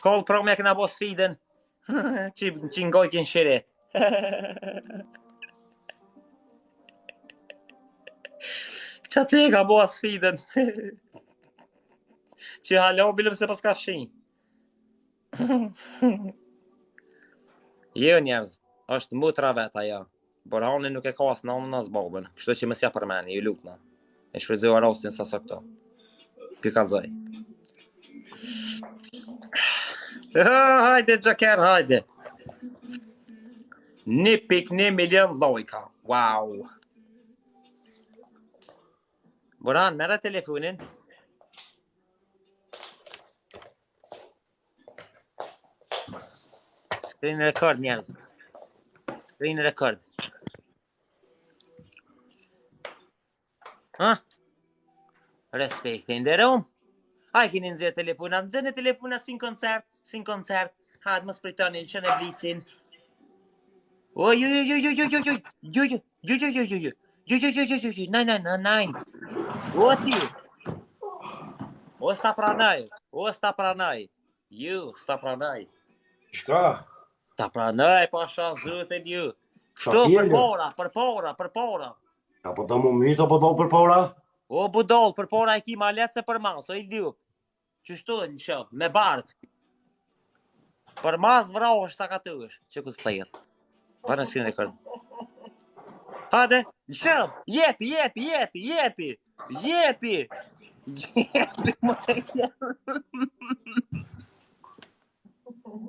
Shkoll pro me kena bo sfidën. Që ngojtjen shiret. Qa ti ka bo sfidën. Që halo bilëm se pas ka fshin. Jo njerëz, është mutra vet ajo. Borhani nuk e ka as nanën as babën. Kështu që mos ja përmeni, ju lutna. E shfrytëzoj rastin sa këto. Ky kallzoj. Hajde Joker, hajde. 1.1 milion lojka. Wow. Boran, merre telefonin. Screen record njerëz. Screen record. Ha? Respekte nderom. Ai keni nxjerr telefonat, nxjerrni telefonat sin koncert. Hajde mos pritoni që ne blicin. Oj. Nein. O ti. O sta pranaj. Ju, sta pranaj. Shka? Sta pranaj, pasha zëtet ju. Kështu, për para. Apo do më mitë, apo do për para? O budol, për para e ki ma letë se për mas, o i lup. Qështu në shëp, me bark. Për mas vrau është sa ka të është, që këtë thejët. Bërë në screen record. Hade, në shëp, jepi. Jepi, më e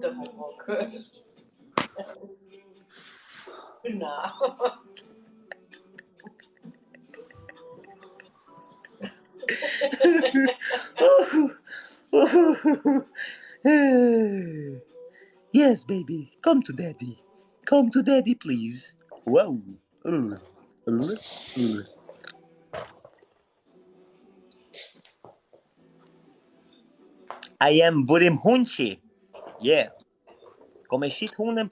Të më mokër. Na. Yes, baby, come to daddy. Come to daddy, please. Wow. I am Burim Hunqi. Yeah. Kom e shit hunën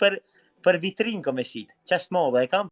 për vitrin kom e shit. Qashtë modhe e kam?